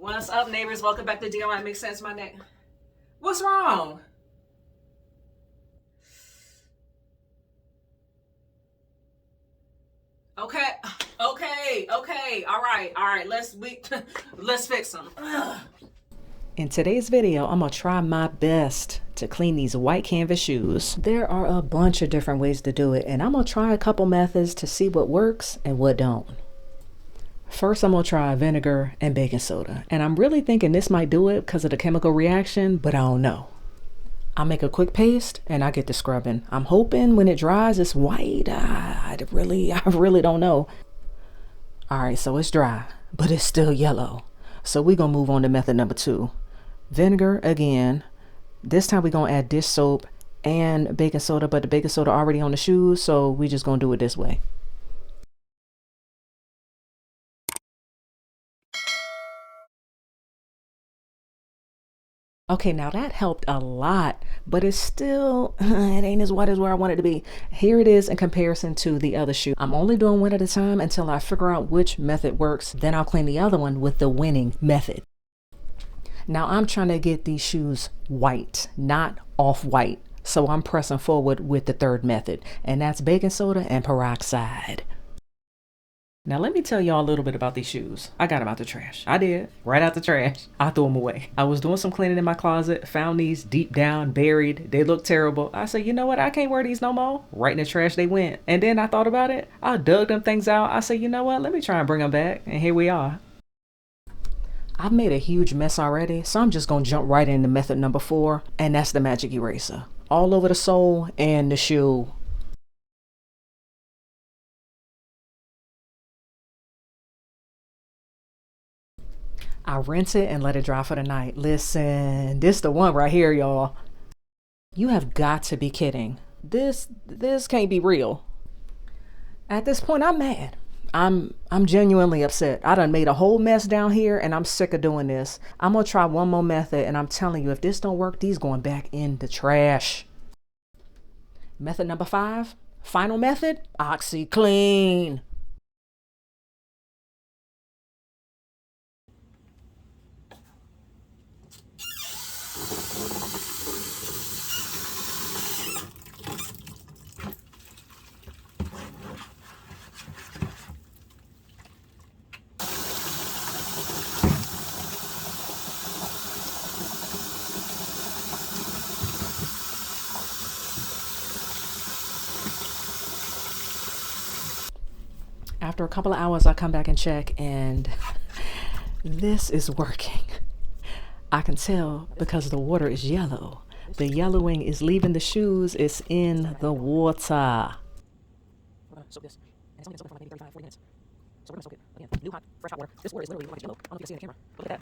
What's up, neighbors? Welcome back to DIY Makes Sense. My neck. What's wrong? Okay, okay. All right. Let's fix them. In today's video, I'm gonna try my best to clean these white canvas shoes. There are a bunch of different ways to do it, and I'm gonna try a couple methods to see what works and what don't. First, I'm gonna try vinegar and baking soda, and I'm really thinking this might do it because of the chemical reaction, but I don't know. I'll make a quick paste and I get to scrubbing. I'm hoping when it dries it's white. I really don't know. All right, so it's dry, but it's still yellow. So we're gonna move on to method number 2. Vinegar again. This time we're gonna add dish soap and baking soda, but the baking soda already on the shoes, so we just gonna do it this way. Okay, now that helped a lot, but it's still, it ain't as white as where I want it to be. Here it is in comparison to the other shoe. I'm only doing one at a time until I figure out which method works. Then I'll clean the other one with the winning method. Now I'm trying to get these shoes white, not off-white. So I'm pressing forward with the third method, and that's baking soda and peroxide. Now let me tell y'all a little bit about these shoes. I got them out the trash. I did, right out the trash. I threw them away. I was doing some cleaning in my closet, found these deep down, buried. They look terrible. I said, you know what? I can't wear these no more. Right in the trash they went. And then I thought about it. I dug them things out. I said, you know what? Let me try and bring them back. And here we are. I've made a huge mess already, so I'm just gonna jump right into method number 4, and that's the magic eraser. All over the sole and the shoe. I rinse it and let it dry for the night. Listen, this the one right here, y'all. You have got to be kidding. This can't be real. At this point, I'm mad. I'm genuinely upset. I done made a whole mess down here and I'm sick of doing this. I'm gonna try one more method, and I'm telling you, if this don't work, these going back in the trash. Method number 5, final method, OxiClean. After a couple of hours, I come back and check, and this is working. I can tell because the water is yellow. The yellowing is leaving the shoes. It's in the water. We're gonna soak this, and it's only gonna soak it for like maybe 35, 40 minutes. So we're gonna soak it again. New hot, fresh hot water. This water is literally like yellow. I don't know if you can see it in the camera. Look at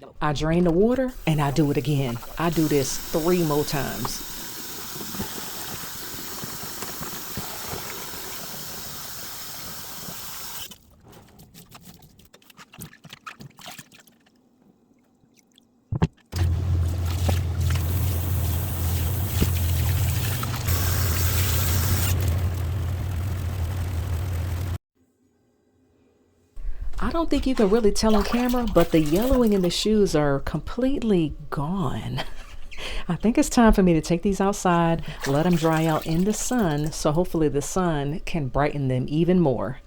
that. I drain the water and I do it again. I do this 3 more times. I don't think you can really tell on camera, but the yellowing in the shoes are completely gone. I think it's time for me to take these outside, let them dry out in the sun, so hopefully the sun can brighten them even more.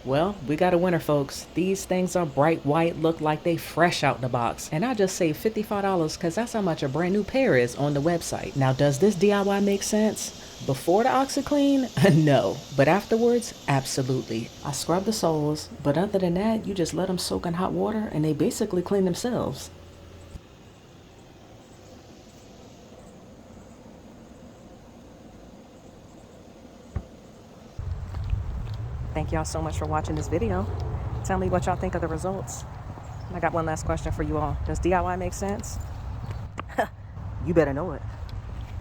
Well, we got a winner, folks. These things are bright white, look like they fresh out the box. And I just saved $55 because that's how much a brand new pair is on the website. Now, does this DIY make sense? Before the OxiClean? No. But afterwards? Absolutely. I scrub the soles, but other than that, you just let them soak in hot water and they basically clean themselves. Thank y'all so much for watching this video. Tell me what y'all think of the results. I got one last question for you all. Does DIY make sense? You better know it.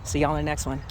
See y'all in the next one.